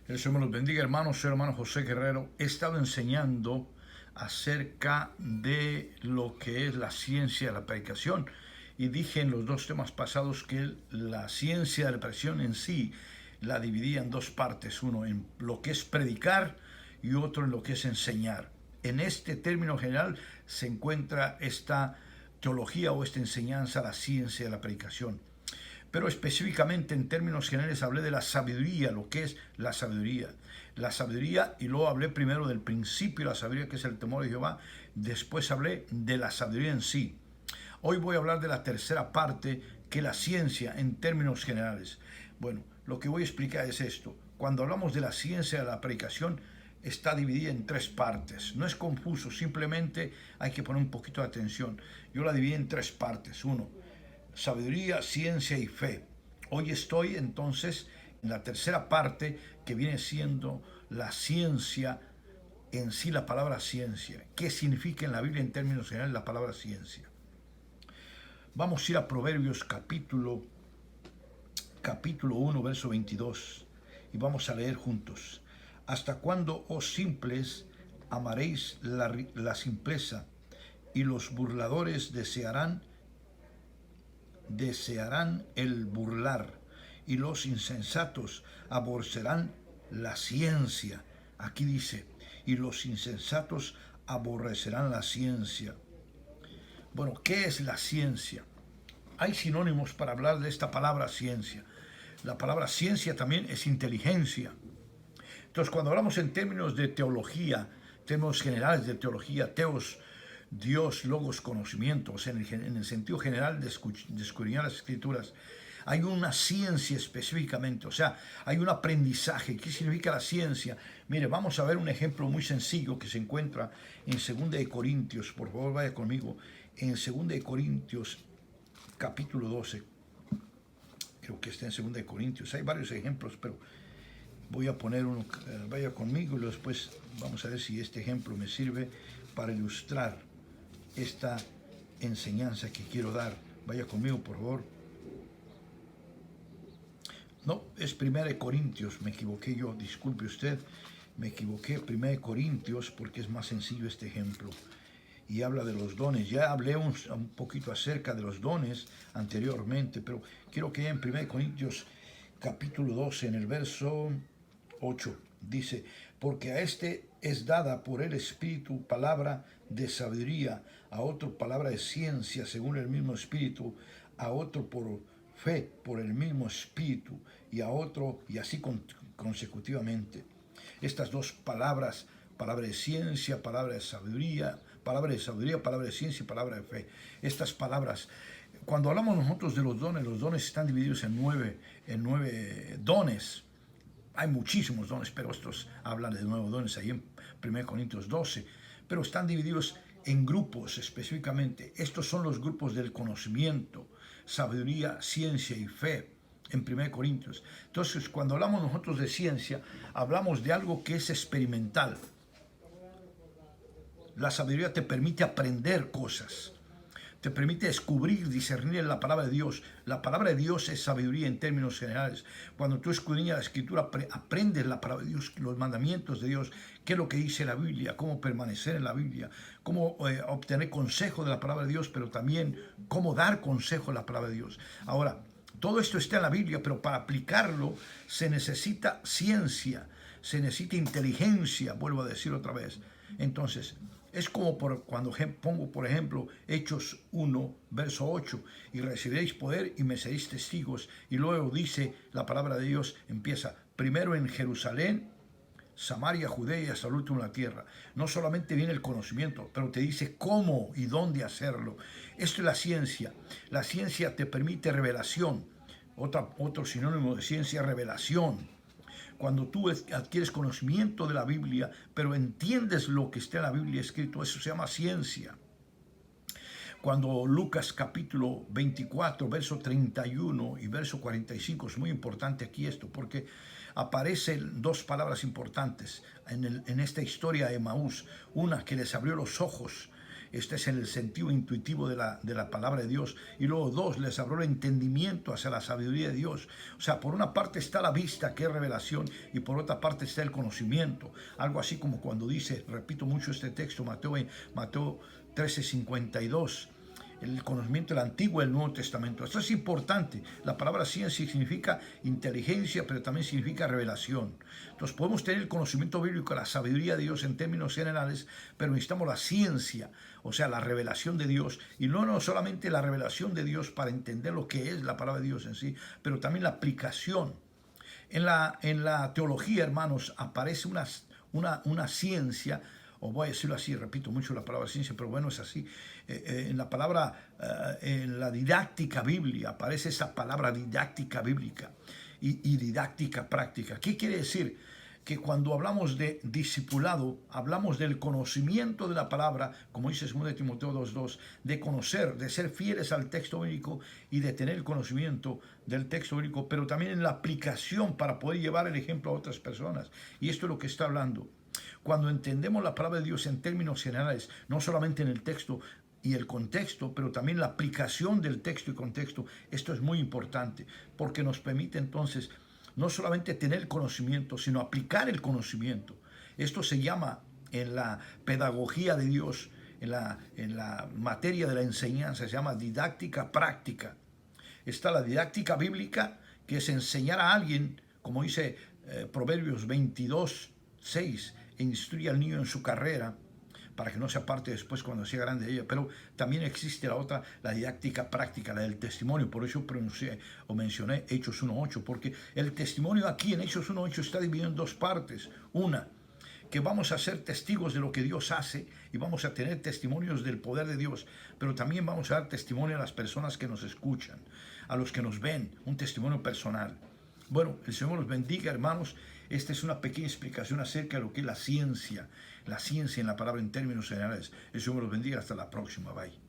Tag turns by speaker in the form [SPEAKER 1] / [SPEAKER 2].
[SPEAKER 1] El Señor me los bendiga, hermanos. Soy hermano José Guerrero. He estado enseñando acerca de lo que es la ciencia de la predicación. Y dije en los dos temas pasados que la ciencia de la predicación en sí la dividía en dos partes. Uno en lo que es predicar y otro en lo que es enseñar. En este término general se encuentra esta teología o esta enseñanza, la ciencia de la predicación. Pero específicamente en términos generales hablé de la sabiduría, lo que es la sabiduría. La sabiduría, y luego hablé primero del principio de la sabiduría, que es el temor de Jehová. Después hablé de la sabiduría en sí. Hoy voy a hablar de la tercera parte, que es la ciencia en términos generales. Bueno, lo que voy a explicar es esto. Cuando hablamos de la ciencia de la predicación, está dividida en tres partes. No es confuso, simplemente hay que poner un poquito de atención. Yo la dividí en tres partes. Uno, sabiduría, ciencia y fe. Hoy estoy entonces en la tercera parte, que viene siendo la ciencia en sí, la palabra ciencia. ¿Qué significa en la Biblia en términos generales la palabra ciencia? Vamos a ir a Proverbios capítulo 1, verso 22, y vamos a leer juntos. ¿Hasta cuándo, oh simples, amaréis la simpleza, y los burladores desearán el burlar, y los insensatos aborrecerán la ciencia? Aquí dice, y los insensatos aborrecerán la ciencia. Bueno, ¿qué es la ciencia? Hay sinónimos para hablar de esta palabra ciencia. La palabra ciencia también es inteligencia. Entonces, cuando hablamos en términos de teología, términos generales de teología, teos, Dios, logos, conocimiento, o sea, en el sentido general de escudriñar las escrituras, hay una ciencia específicamente, o sea, hay un aprendizaje. ¿Qué significa la ciencia? Mire, vamos a ver un ejemplo muy sencillo que se encuentra en 2 Corintios. Por favor, vaya conmigo. En 2 Corintios, capítulo 12. Creo que está en 2 Corintios. Hay varios ejemplos, pero voy a poner uno. Vaya conmigo y después vamos a ver si este ejemplo me sirve para ilustrar esta enseñanza que quiero dar. Vaya conmigo, por favor. No, es 1 Corintios, me equivoqué yo, disculpe usted, me equivoqué, 1 Corintios, porque es más sencillo este ejemplo. Y habla de los dones. Ya hablé un poquito acerca de los dones anteriormente, pero quiero que en 1 Corintios capítulo 12, en el verso 8, dice, porque a este es dada por el Espíritu palabra de sabiduría, a otro palabra de ciencia según el mismo Espíritu, a otro por fe por el mismo Espíritu, y a otro, y así consecutivamente. Estas dos palabras, palabra de ciencia, palabra de sabiduría, palabra de ciencia y palabra de fe. Estas palabras, cuando hablamos nosotros de los dones están divididos en nueve dones. Hay muchísimos dones, pero estos hablan de 9 dones ahí en 1 Corintios 12, pero están divididos en grupos específicamente. Estos son los grupos del conocimiento, sabiduría, ciencia y fe en 1 Corintios. Entonces, cuando hablamos nosotros de ciencia, hablamos de algo que es experimental. La sabiduría te permite aprender cosas, te permite descubrir, discernir la palabra de Dios. La palabra de Dios es sabiduría en términos generales. Cuando tú escudriñas la Escritura, aprendes la palabra de Dios, los mandamientos de Dios, qué es lo que dice la Biblia, cómo permanecer en la Biblia, cómo obtener consejo de la palabra de Dios, pero también cómo dar consejo de la palabra de Dios. Ahora, todo esto está en la Biblia, pero para aplicarlo se necesita ciencia, se necesita inteligencia, vuelvo a decir otra vez. Entonces, es como cuando pongo, por ejemplo, Hechos 1, verso 8, y recibiréis poder y me seréis testigos. Y luego dice la palabra de Dios, empieza primero en Jerusalén, Samaria, Judea y hasta el último la tierra. No solamente viene el conocimiento, pero te dice cómo y dónde hacerlo. Esto es la ciencia. La ciencia te permite revelación. Otro sinónimo de ciencia, revelación. Cuando tú adquieres conocimiento de la Biblia, pero entiendes lo que está en la Biblia escrito, eso se llama ciencia. Cuando Lucas capítulo 24, verso 31 y verso 45, es muy importante aquí esto, porque aparecen dos palabras importantes en esta historia de Emaús. Una que les abrió los ojos Este es en el sentido intuitivo de la palabra de Dios. Y luego 2, les abrió el entendimiento hacia la sabiduría de Dios. O sea, por una parte está la vista, que es revelación, y por otra parte está el conocimiento. Algo así como cuando dice, repito mucho este texto, Mateo 13:52. El conocimiento del Antiguo y el Nuevo Testamento. Esto es importante. La palabra ciencia significa inteligencia, pero también significa revelación. Entonces podemos tener el conocimiento bíblico, la sabiduría de Dios en términos generales, pero necesitamos la ciencia, o sea, la revelación de Dios. Y no solamente la revelación de Dios para entender lo que es la palabra de Dios en sí, pero también la aplicación. En la teología, hermanos, aparece una ciencia, o voy a decirlo así, repito mucho la palabra ciencia, pero bueno, es así. En la palabra, en la didáctica bíblica, aparece esa palabra didáctica bíblica y didáctica práctica. ¿Qué quiere decir? Que cuando hablamos de discipulado, hablamos del conocimiento de la palabra, como dice 2 Timoteo 2:2, de conocer, de ser fieles al texto bíblico y de tener el conocimiento del texto bíblico, pero también en la aplicación para poder llevar el ejemplo a otras personas. Y esto es lo que está hablando. Cuando entendemos la palabra de Dios en términos generales, no solamente en el texto y el contexto, pero también la aplicación del texto y contexto, esto es muy importante, porque nos permite entonces no solamente tener conocimiento, sino aplicar el conocimiento. Esto se llama en la pedagogía de Dios, en la materia de la enseñanza, se llama didáctica práctica. Está la didáctica bíblica, que es enseñar a alguien, como dice Proverbios 22:6, e instruye al niño en su carrera, para que no se aparte después cuando sea grande de ella. Pero también existe la otra, la didáctica práctica, la del testimonio. Por eso pronuncié o mencioné Hechos 1:8, porque el testimonio aquí en Hechos 1:8 está dividido en dos partes. Una, que vamos a ser testigos de lo que Dios hace y vamos a tener testimonios del poder de Dios, pero también vamos a dar testimonio a las personas que nos escuchan, a los que nos ven, un testimonio personal. Bueno, el Señor los bendiga, hermanos. Esta es una pequeña explicación acerca de lo que es la ciencia en la palabra en términos generales. El Señor los bendiga. Hasta la próxima. Bye.